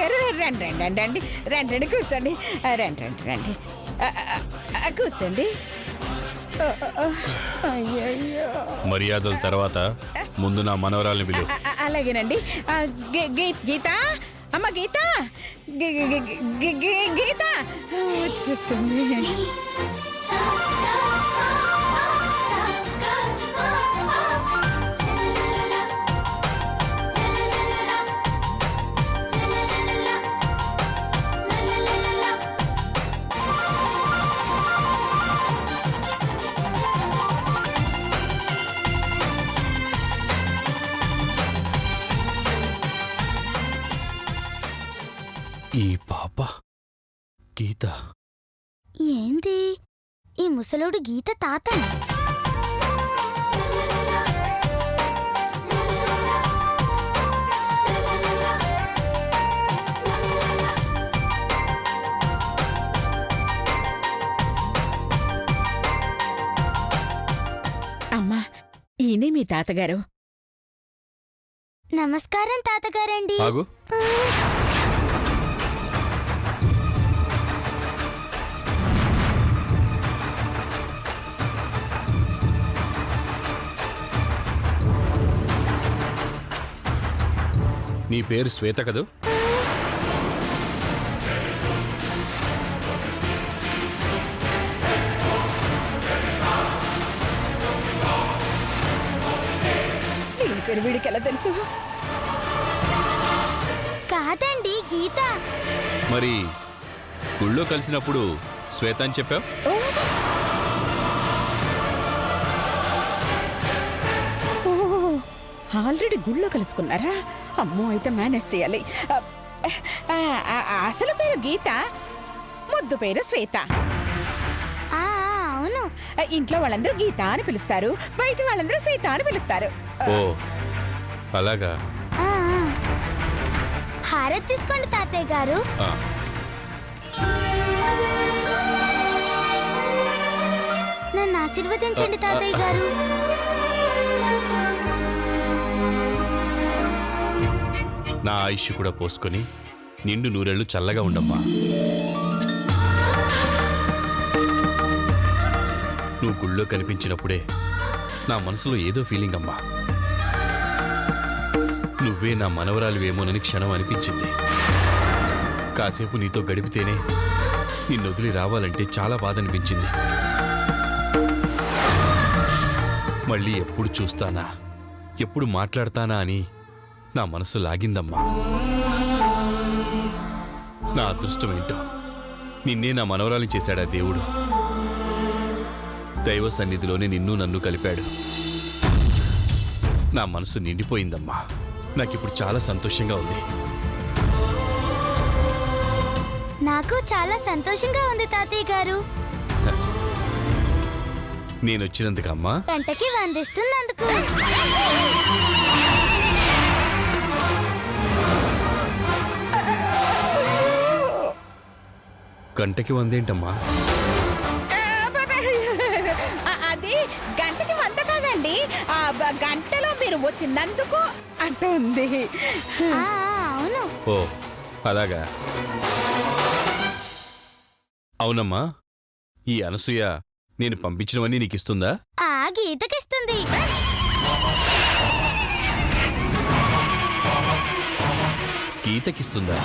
గారు రండి రండి రండి రండి రండి రండి కూర్చోండి రండి రండి రండి కూర్చోండి. అయ్యయ్యో. మర్యాదల తర్వాత ముందు నా మనవరాల్ని పిలువు. అలాగేనండి. గీత, అమ్మ గీత, గీత వచ్చేస్తుంది. ఈ పాప గీత. ఏంది ఈ ముసలోడు గీత తాతను? అమ్మా, ఈయనే మీ తాతగారు. నమస్కారం తాతగారండి. ఆగు. నీ పేరు శ్వేత కదూ? దీని పేరు వీడికి ఎలా తెలుసు? కాదండి గీత. మరి గుళ్ళో కలిసినప్పుడు శ్వేత అని చెప్పావు. ఆల్రెడీ గుళ్ళో కలుసుకున్నారా? అమ్మో, అయితే మేనేజ్ చేయాలి. అసలు పేరు గీత, ముద్దు పేరు శ్వేత. అవును, ఇంట్లో వాళ్ళందరూ గీత అని పిలుస్తారు, బయట వాళ్ళందరూ శ్వేత అని పిలుస్తారు. ఓ అలాగా. హారతి తీసుకోండి తాతయ్య గారు. నన్ను ఆశీర్వదించండి తాతయ్య గారు. నా ఆయుష్ కూడా పోసుకొని నిండు నూరేళ్లు చల్లగా ఉండమ్మా. నువ్వు గుళ్ళో కనిపించినప్పుడే నా మనసులో ఏదో ఫీలింగ్ అమ్మా. నువ్వే నా మనవరాలివేమోనని క్షణం అనిపించింది. కాసేపు నీతో గడిపితేనే నిన్ను వదిలి రావాలంటే చాలా బాధ అనిపించింది. మళ్ళీ ఎప్పుడు చూస్తానా, ఎప్పుడు మాట్లాడతానా అని నా మనసు లాగిందమ్మా. నా అదృష్టం ఏంటో నిన్నే నా మనవరాలి చేశాడా దేవుడు. దైవ సన్నిధిలోనే నిన్ను నన్ను కలిపాడు. నా మనసు నిండిపోయిందమ్మా. నాకిప్పుడు చాలా సంతోషంగా ఉంది. నాకు చాలా సంతోషంగా ఉంది తాతయ్య గారు. నేనొచ్చినందుకమ్మా. గంటకి వందిస్తున్నందుకు. గంటకి వందేంటమ్మా? అది గంటకి 100 కాదండి, గంటలో మీరు వచ్చినందుకు అంటుంది. అవును. ఓ అలాగా. అవునమ్మా, ఈ అనసూయ నేను పంపించినవన్నీ నీకిస్తుందా? గీతకిస్తుంది. గీతకిస్తుందా?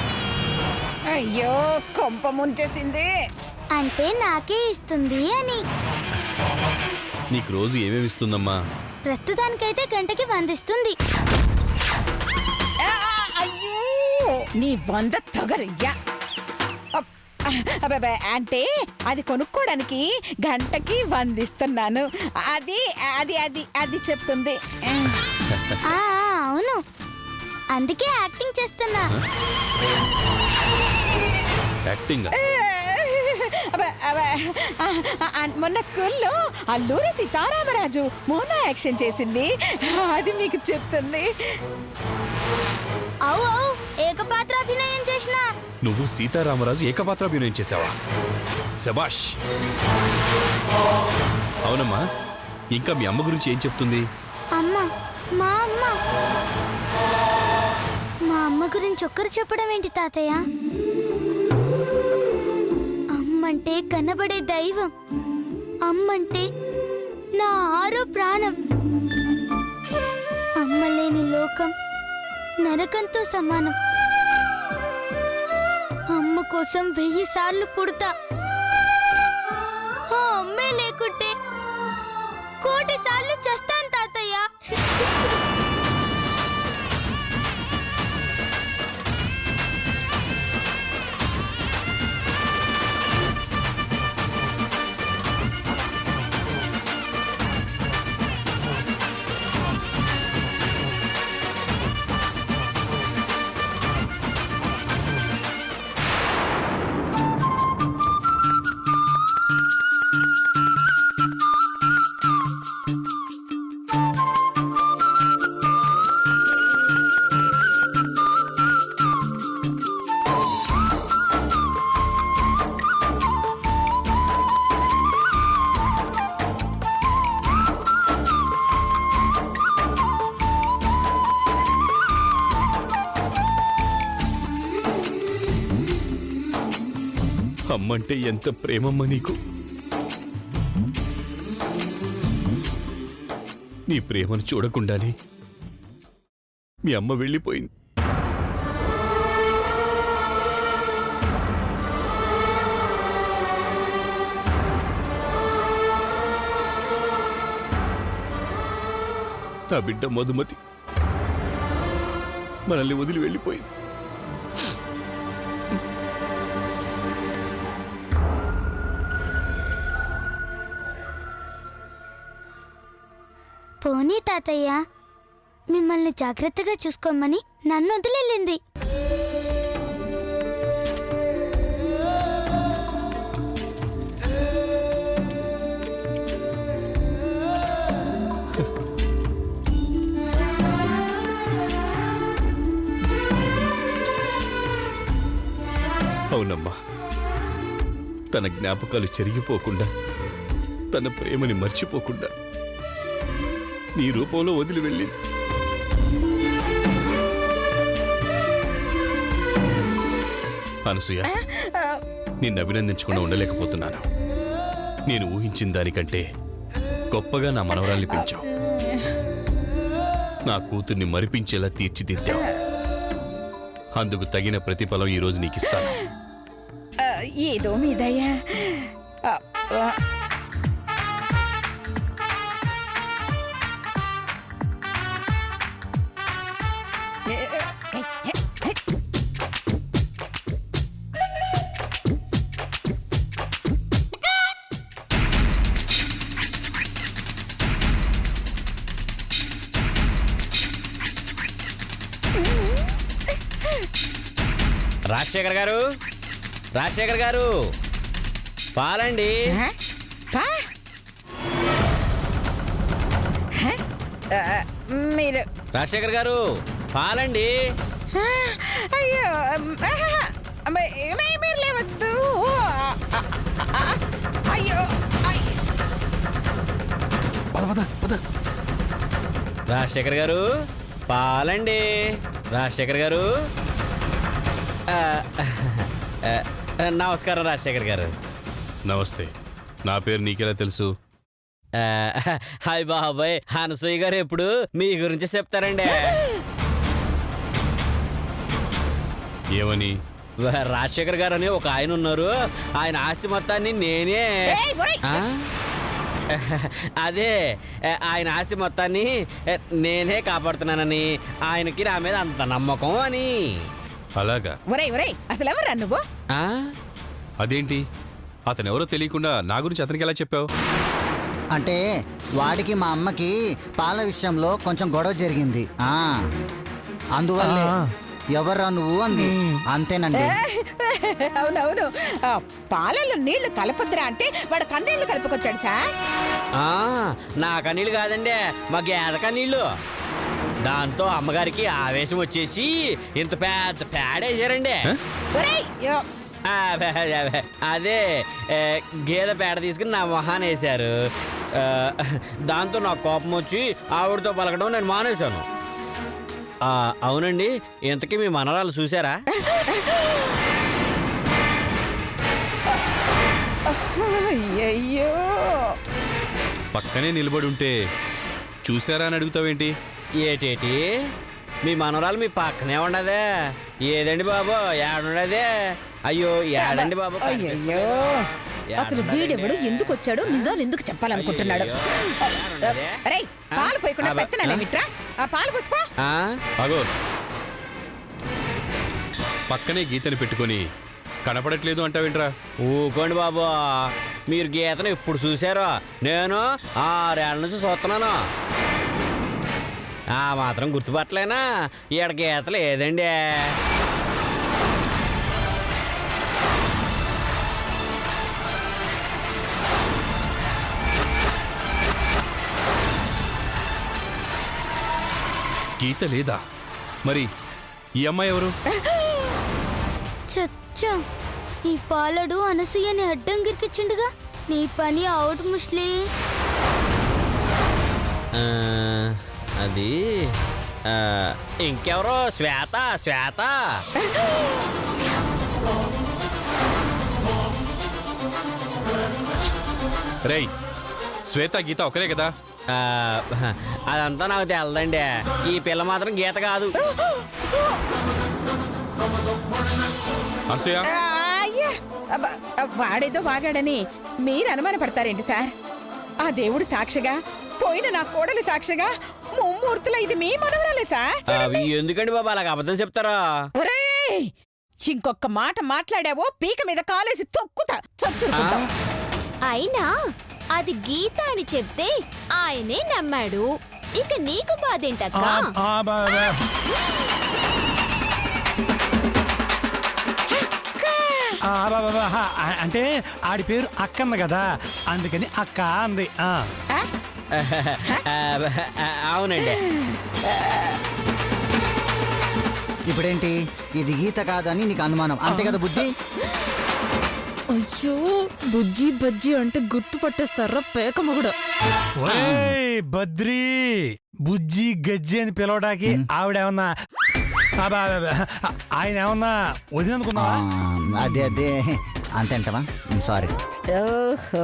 అయ్యో, కొంప ముంచేసింది. అంటే నాకే ఇస్తుంది అని. నీకు రోజు ఏమేమి ఇస్తుందమ్మా? ప్రస్తుతానికైతే గంటకి 100 ఇస్తుంది. అయ్యో, నీ 100 తగరయ్యా. అంటే అది కొనుక్కోడానికి గంటకి 100 ఇస్తున్నాను. అది అది అది అది చెప్తుంది. అవును, అందుకే యాక్టింగ్ చేస్తున్నా. యాక్టింగ్? మొన్న స్కూల్లో అల్లూరి సీతారామరాజు మోనా యాక్షన్ చేసింది, అది మీకు చెప్తుంది. అవు ఏకపాత్రాభినయం చేసిన. నువ్వు సీతారామరాజు ఏకపాత్రాభినయం చేసావా? శబాష్. అవునమ్మా, ఇంకా మీ అమ్మ గురించి ఏం చెప్తుంది? మా అమ్మ గురించి ఒక్కరు చెప్పడం ఏంటి తాతయ్య? అమ్మంటే కనబడే దైవం. అమ్మంటే నా ఆరో ప్రాణం. అమ్మ లేని లోకం నరకంతో సమానం. అమ్మ కోసం 1000 సార్లు పుడతా. ఆ అమ్మే లేకుంటే 1,000,000 సార్లు చస్తాను తాతయ్య. అమ్మంటే ఎంత ప్రేమమ్మ నీకు. నీ ప్రేమను చూడకుండానే మీ అమ్మ వెళ్ళిపోయింది. నా బిడ్డ మధుమతి మనల్ని వదిలి వెళ్ళిపోయింది. పోనీ తాతయ్య, మిమ్మల్ని జాగ్రత్తగా చూసుకోమని నన్ను వదిలేళ్ళింది. అవునమ్మా, తన జ్ఞాపకాలు చెరిగిపోకుండా, తన ప్రేమని మర్చిపోకుండా నీ రూపంలో వదిలి వెళ్ళింది. అనసూయ, నిన్ను అభినందించకుండా ఉండలేకపోతున్నాను. నేను ఊహించిన దానికంటే గొప్పగా నా మనవరాల్ని పెంచావు. నా కూతుర్ని మరిపించేలా తీర్చిదిద్దావు. అందుకు తగిన ప్రతిఫలం ఈరోజు నీకు ఇస్తాను. ఏదో మీదయ్యా. రాజశేఖర్ గారు, రాజశేఖర్ గారు, పాలండి. మీరు రాజశేఖర్ గారు, పాలండి. అయ్యో, మీరు లేవద్దు. అయ్యో, రాజశేఖర్ గారు, పాలండి. రాజశేఖర్ గారు, నమస్కారం రాజశేఖర్ గారు. నమస్తే. నా పేరు నీకెలా తెలుసు? హాయ్ బాబాయ్, అనసూయ గారు ఎప్పుడు మీ గురించి చెప్తారండి. ఏమని? రాజశేఖర్ గారు అని ఒక ఆయన ఉన్నారు. ఆయన ఆస్తి మొత్తాన్ని నేనే, అదే ఆయన ఆస్తి మొత్తాన్ని నేనే కాపాడుతున్నానని, ఆయనకి నా మీద అంత నమ్మకం అని. అలాగా? ఒరేయ్ ఒరేయ్, అసలు ఎవరా నువ్వు? అదేంటి, అతను ఎవరో తెలియకుండా నా గురించి అతనికి ఎలా చెప్పావు? అంటే వాడికి మా అమ్మకి పాల విషయంలో కొంచెం గొడవ జరిగింది. అందువల్లే ఎవర్రా నువ్వు అంది. అంతేనండి. అవునవును, పాలలో నీళ్లు కలపద్రా అంటే వాడు కన్నీళ్లు కలుపుకొచ్చాడు సార్. నా కన్నీళ్ళు కాదండి, మా గేద కన్నీళ్ళు. దాంతో అమ్మగారికి ఆవేశం వచ్చేసి ఇంత పెద్ద పేడేసారండి. అదే గేదె పేడ తీసుకుని నా మొహాన్ వేశారు. దాంతో నాకు కోపం వచ్చి ఆవిడతో పలకడం నేను మానేశాను. అవునండి, ఇంతకీ మీ మనవరాలు చూసారా? అయ్యయ్యో, పక్కనే నిలబడి ఉంటే చూసారా అని అడుగుతావేంటి? ఏటేటి మీ మనవరాలు మీ పక్కనే ఉండదే? ఏదండి బాబు, ఏడుండదే? అయ్యో, ఏడండి బాబు? అయ్యయ్యో, అసలు వీడెవడు ఎందుకు వచ్చాడు, నిజాలు ఎందుకు చెప్పాలనుకుంటున్నాడు? రేయ్, పాలు పోయకుండా పెత్తనాలేమిట్రా? ఆ పాలు పోసుకో. అగో, పక్కనే గీతని పెట్టుకొని కనపడట్లేదు అంటావేంట్రా? ఊకోండి బాబు, మీరు గీతను ఎప్పుడు చూసారో? నేను 6 ఏళ్ళ నుంచి చూస్తున్నాను. ఆ మాత్రం గుర్తుపట్టలేనా? ఈడ గీత లేదండి. గీత లేదా? మరి ఈ అమ్మాయి ఎవరు? చచ్చా, ఈ పాలడు అనసూయని అడ్డం గిరికిచ్చిండుగా. నీ పని అవుట్ ముస్లి. అది ఇంకెవరో శ్వేత. శ్వేత రేయ్, శ్వేత గీత ఒకరే కదా? అదంతా నాకు తెలదండి. ఈ పిల్ల మాత్రం గీత కాదు. అనసూయ, అయ్యా, వాడేదో వాగాడని మీరు అనుమానపడతారేంటి సార్? ఆ దేవుడు సాక్షిగా, పోయిన నా కోడలి సాక్షిగా, ముమ్మూర్తుల ఇది మీ మనవరాలే సార్. ఎందుకండి బాబా అలాగ అబద్ధం చెప్తారా? ఒరేయ్, ఇంకొక మాట మాట్లాడావో పీక మీద కాలేసి తొక్కుతా, చచ్చుకుంటా. అయినా అది గీత అని చెప్తే ఆయనే నమ్మాడు. ఇక నీకు బాధేంటక్క? అంటే ఆడి పేరు అక్కన్న కదా, అందుకని అక్క అంది. అవునండి. ఇప్పుడేంటి, ఇది గీత కాదని నీకు అనుమానం అంతే కదా బుజ్జి? అయ్యో, బుజ్జి బజ్జి అంటే గుర్తు పట్టేస్తారా పేక మొగుడు. ఒరేయ్ బద్రి, బుజ్జి గజ్జి అని పిలవడానికి ఆవిడేమన్నా ఆయన ఏమన్నా వదిలేనుకున్నావా? అదే అదే అంతే అంటవా? సారీ. ఓహో,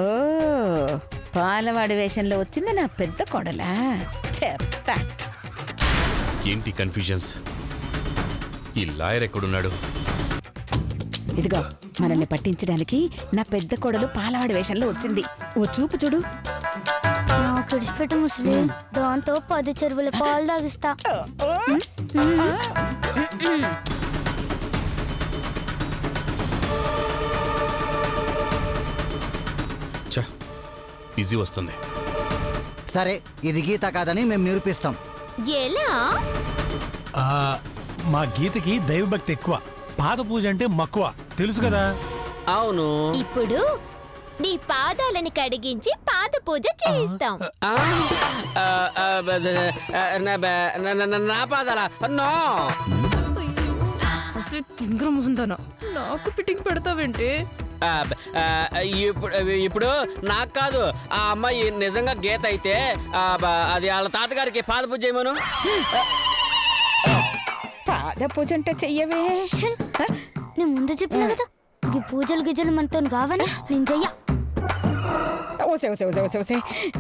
పాలవాడి వేషంలో వచ్చింది నా పెద్ద కోడలా? చెప్తా. ఏంటి కన్ఫ్యూజన్స్? ఈ లాయర్ ఎక్కడున్నాడు? ఇదిగో, మనల్ని పట్టించడానికి నా పెద్ద కోడలు పాలవాడి వేషంలో వచ్చింది. ఓ చూపు చూడు. నాకు విడిచిపెట్టు ముసలి, దాంతో 10 చెరువుల పాలు తాగిస్తా. చ, ఈజీ వస్తుంది. సరే, ఇది గీత కాదని మేము నిరూపిస్తాం. ఎలా? మా గీతకి దైవభక్తి ఎక్కువ, పాద పూజ అంటే మక్కువ, తెలుసు కదా? అవును. ఇప్పుడు నీ పాదాలని కడిగించి పాద పూజ చేయిస్తాం. నా పాదాలా? నో. తింగరం ఉందన నాకు ఫిట్టింగ్ పెడతావేంటి? ఇప్పుడు నాకు కాదు, ఆ అమ్మాయి నిజంగా గీత అయితే అది వాళ్ళ తాతగారికి పాద పూజ చేయమను. పాద పూజ అంటే చెయ్యవే. నేను ముందు చెప్పినా కదా, ఈ పూజలు గిజలు మనతో కావని నేను చెయ్య. ఓసే ఓసే ఓసే ఓసే ఓసే,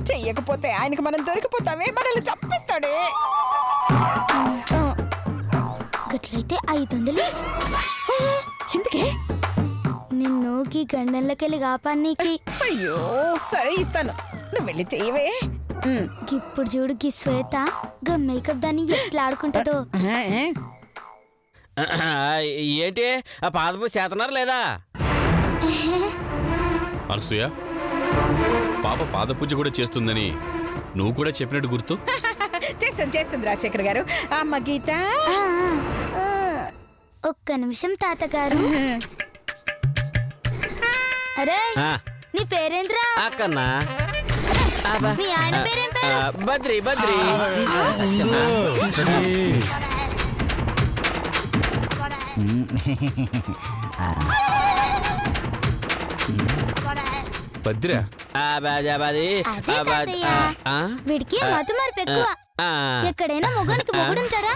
చెయ్యకపోతే ఆయనకి మనం దొరికిపోతామే, మనల్ని చంపిస్తాడే. గట్లయితే 500. ఎందుకే? నిన్ను గీ గండెళ్ళకెళ్ళి కాపానికి. అయ్యో, సరే ఇస్తాను, నువ్వు వెళ్ళి చెయ్యవే. ఇప్పుడు చూడు గీ శ్వేత గా మేకప్ దాన్ని ఎట్లా ఆడుకుంటుందో. ఏంటి ఆ పాద పూజ చేతన్నారా లేదా? అనసూయ, పాప పాద పూజ కూడా చేస్తుందని నువ్వు కూడా చెప్పినట్టు గుర్తు. చేస్తుంది రాజశేఖర్ గారు. అమ్మ గీత, ఒక్క నిమిషం తాతగారు. అరే, నీ పేరేంద్రా? అక్కన్నా. మీ ఆయన పేరేం పేరు? బద్రి. బద్రి. భద్రా? అదే తాతయ్య. వీడికి మతమరుపు ఎక్కువ. ఆ, ఎక్కడైనా మొగునికి మొగుడుంటాడా?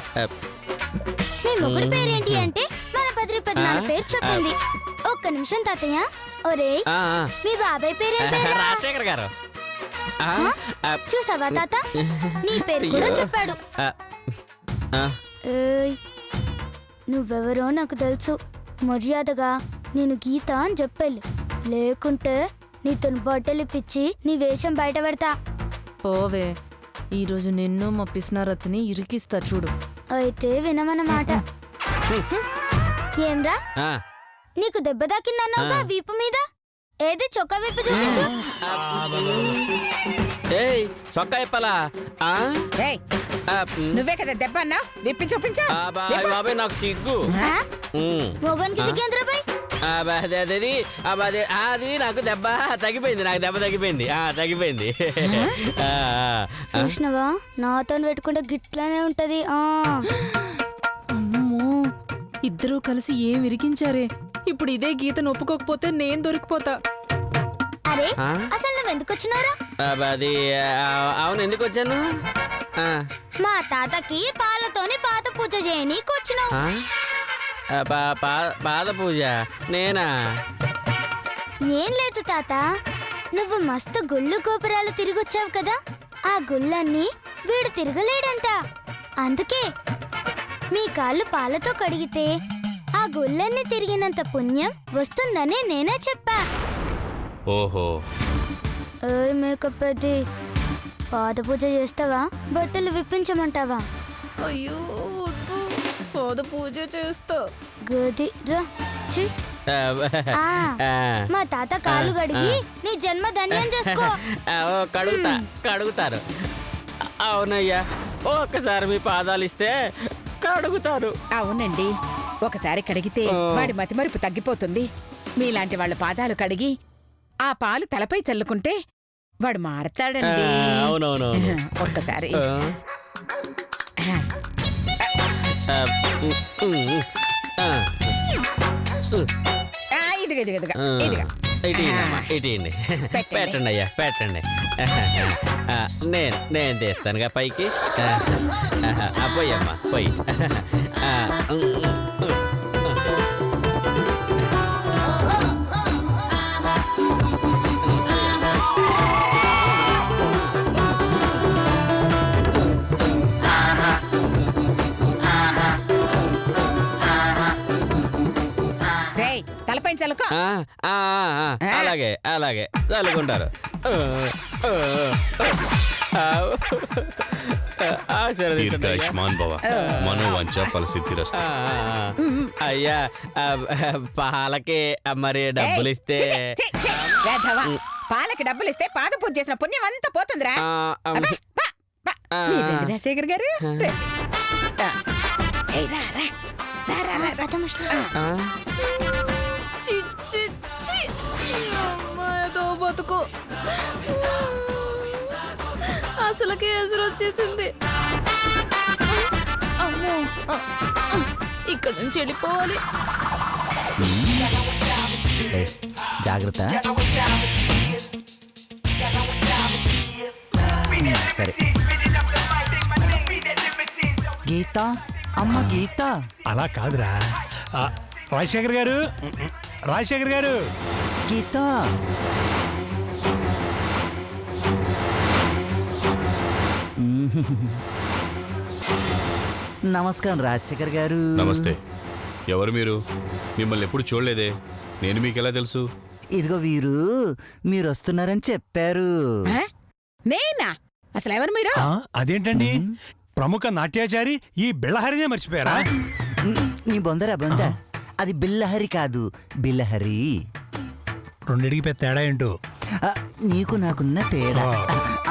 మీ మొగుడు పేరేంటి అంటే మన పది పద్నాలుగు పేరు చెప్పింది. ఒక్క నిమిషం తాతయ్య. ఒరేయ్, ఆ, ఆ. మీ బాబాయ్ పేరేం పేరు? రాజశేఖర్ గారు. ఆ, ఆ, చూసావా తాత, నీ పేరు కూడా చెప్పాడు. ఆ, ఆ. ఏయ్, నువ్వెవరో నాకు తెలుసు. మర్యాదగా నేను గీత అని చెప్పాలి, లేకుంటే నీతో బట్టలు ఇప్పించి నీ వేషం బయట పెడతా. పోవే, ఈరోజు నిన్ను మా పిస్నారత్ని ఇరికిస్తా చూడు. అయితే వినమన్నమాట. ఏంరా, ఆ. నీకు దెబ్బ తాకిందన్నావుగా వీపు మీద? ఏది చొక్కా విప్పు చూపించు. ఏయ్ చొక్కా ఇప్పలా? ఆ? ఏయ్, ఆ, నువ్వే కదా దెబ్బ అన్నావు, విప్పి చూపించు. బాబాయ్ నాకు సిగ్గు. ఆ? ఉమ్. మొగన్కి సిగ్గేంద్రబాయ్. అది నాకు దెబ్బ తగ్గిపోయింది. నాకు దెబ్బ తగ్గిపోయింది. తగ్గిపోయింది. ఆ, ఆ. చూసినవా, నాతో పెట్టుకుంటే గిట్లానే ఉంటది. అమ్మో, ఇద్దరూ కలిసి ఏం ఇరికించారే. ఇప్పుడు ఇదే గీతను ఒప్పుకోకపోతే నేను దొరికిపోతా. అరే, ఆ? అసలు నువ్వు ఎందుకు వచ్చినారా? అది అవును, ఎందుకు వచ్చాను? ఆ, మా తాతకి పాలతోని పాత పూజ చేయనీకి వచ్చినావు. ఆ? పాద పూజ నేనా? ఏం లేదు తాత, నువ్వు మస్తు గుళ్ళు గోపురాలు తిరిగొచ్చావు కదా, ఆ గుళ్ళన్నీ వీడు తిరగలేడంట. అందుకే మీ కాళ్ళు పాలతో కడిగితే ఆ గుళ్ళన్నీ తిరిగినంత పుణ్యం వస్తుందని నేనే చెప్పా. ఓహో, ఏయ్ మేకప్ అది, పాద పూజ చేస్తావా, బట్టలు విప్పించమంటావా? అయ్యో వద్దు, పాద పూజ చేస్తా. గది రా ఛీ. మా తాత కాళ్ళు కడిగి నీ జన్మ ధన్యం చేసుకో. కడుగుతారు. అవునయ్యా, ఒక్కసారి మీ పాదాలు ఇస్తే కడుగుతారు. అవునండి, ఒకసారి కడిగితే వాడి మతిమరుపు తగ్గిపోతుంది. మీలాంటి వాళ్ళ పాదాలు కడిగి ఆ పాలు తలపై చల్లుకుంటే వాడు మారతాడండి. అవునవునవును. ఒక్కసారి ఇదిగా ఇదిగా ఇదిగా ఇటీండి, పెట్టండి అయ్యా, పెట్టండి. నేను తీస్తానుగా పైకి. పోయమ్మా పోయి. రేయ్, తలపై చల్లుకో. అలాగే అలాగే చల్లుకుంటారు. దీర్ఘాయుష్మాన్ భవ, మనోవాంఛ ఫలసిద్ధిరస్తు. అయ్యా, పాలకి మరి డబ్బులు ఇస్తే? పాలకి డబ్బులు ఇస్తే పాద పూజ చేసిన పుణ్యం అంతా పోతుందిరా. రాజశేఖర్ గారు రండి. ఏయ్, రా, రా, రా, రా, రా, రా. చి, చి, చి. అమ్మా, ఏదో బతుకు. అసలుకే ఎసురు వచ్చేసింది. అమ్మో, ఇక్కడ నుంచి వెళ్ళిపోవాలి. ఏయ్, జాగ్రత్త. సరే. గీత, అమ్మ గీత. అలా కాదురా. రాజశేఖర్ గారు, రాజశేఖర్ గారు. గీత. నమస్కారం రాజశేఖర్ గారు. నమస్తే. ఎవరు మీరు? మిమ్మల్ని ఎప్పుడు చూడలేదే. నేను మీకెలా తెలుసు? ఇదిగో వీరు మీరు వస్తున్నారని చెప్పారు. నేనా? అసలు ఎవరు మీరు? అదేంటండి, ప్రముఖ నాట్యాచారి ఈ బిళ్ళహరినే మర్చిపోయారా? నీ బొందరా బొంద, అది బిల్లహరి కాదు, బిల్లహరి. రెండిటికి పెద్ద తేడా ఏంటో. నీకు నాకున్న తేడా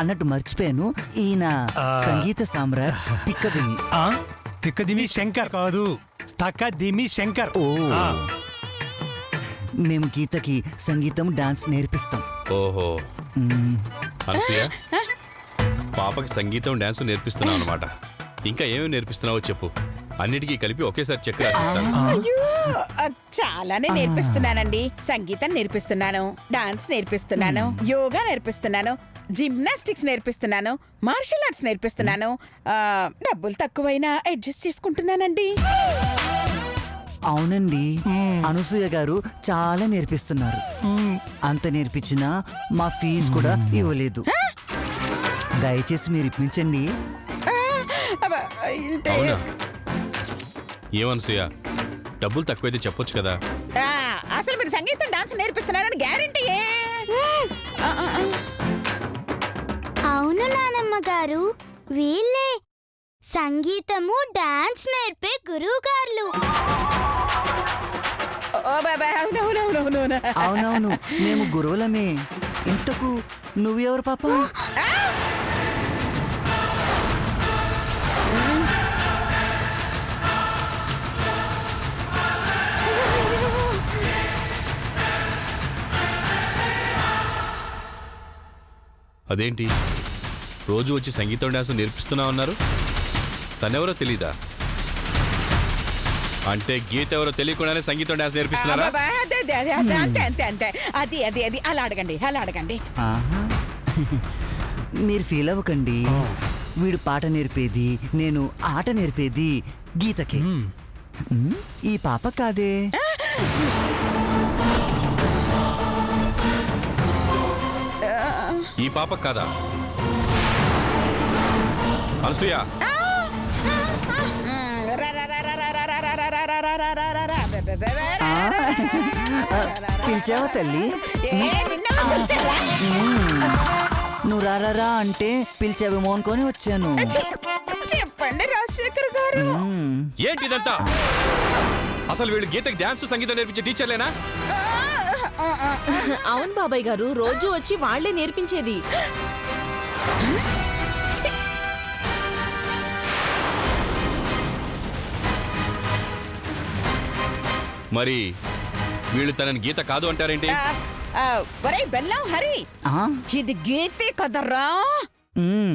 అన్నట్టు మర్చిపోయాను. ఈయన సంగీత సామ్రాట్ తిక్కదిమి. తిక్కదిమి శంకర్ కాదు, తక్కదిమి శంకర్. మేము గీతకి సంగీతం డాన్స్ నేర్పిస్తాం. ఓహో, అనసూయ, పాపకి సంగీతం డాన్స్ నేర్పిస్తున్నావు అనమాట. ఇంకా ఏమేమి నేర్పిస్తున్నావో చెప్పు. అన్నిటికీ కలిపి ఒకేసారి చెక్ రాసిస్తాను. అయ్యో, చాలానే నేర్పిస్తున్నానండి. సంగీతం నేర్పిస్తున్నాను, డాన్స్ నేర్పిస్తున్నాను, యోగా నేర్పిస్తున్నాను, జిమ్నాస్టిక్స్ నేర్పిస్తున్నాను, మార్షల్ ఆర్ట్స్ నేర్పిస్తున్నాను. డబ్బులు తక్కువైనా అడ్జస్ట్ చేసుకుంటున్నానండి. అవునండి, అనసూయ గారు చాలా నేర్పిస్తున్నారు. అంత నేర్పించినా మా ఫీజు కూడా ఇవ్వలేదు. దయచేసి మీరు ఇప్పించండి. అబ్బ, అంటే, అవునా ఏమనసూయ డబ్బులు తక్కువైతే చెప్పొచ్చు కదా. అసలు మీరు సంగీతం డాన్స్ నేర్పిస్తున్నారని గ్యారంటీ. అవును నానమ్మ గారు, వీళ్ళే సంగీతము డాన్స్ నేర్పే గురువు గారు. అవునవును, మేము గురువులమే. ఇంతకు నువ్వెవరు పాప? అదేంటి రోజు వచ్చి సంగీతం డాన్స్ నేర్పిస్తున్నా ఉన్నారు? తనెవరో తెలీదా? అంటే గీత ఎవరో తెలియకుండానే సంగీతం డాన్స్ నేర్పిస్తున్నారా? అంతే అంతే అంతే. అది అది అది అలా అడగండి, అలా అడగండి. ఆహా. మీరు ఫీల్ అవ్వకండి. వీడు పాట నేర్పేది, నేను ఆట నేర్పేది గీతకి. ఈ పాప కాదే. ఈ పాప కాదా? అనసూయ పిలిచావా తల్లి? నువ్వు రారా అంటే పిలిచావేమో అనుకొని వచ్చాను. చెప్పండి రాజశేఖర్ గారు. ఏంటిదంతా? అసలు వీళ్ళు గీతకి డాన్స్ సంగీతం నేర్పించే టీచర్లేనా? అవును బాబాయ్ గారు, రోజు వచ్చి వాళ్లే నేర్పించేది. మరి వీళ్ళు తనని గీత కాదు అంటారేంటి? ఒరే బెల్లం హరి, ఆ? ఇది గీతే కదరా. మ్మ్.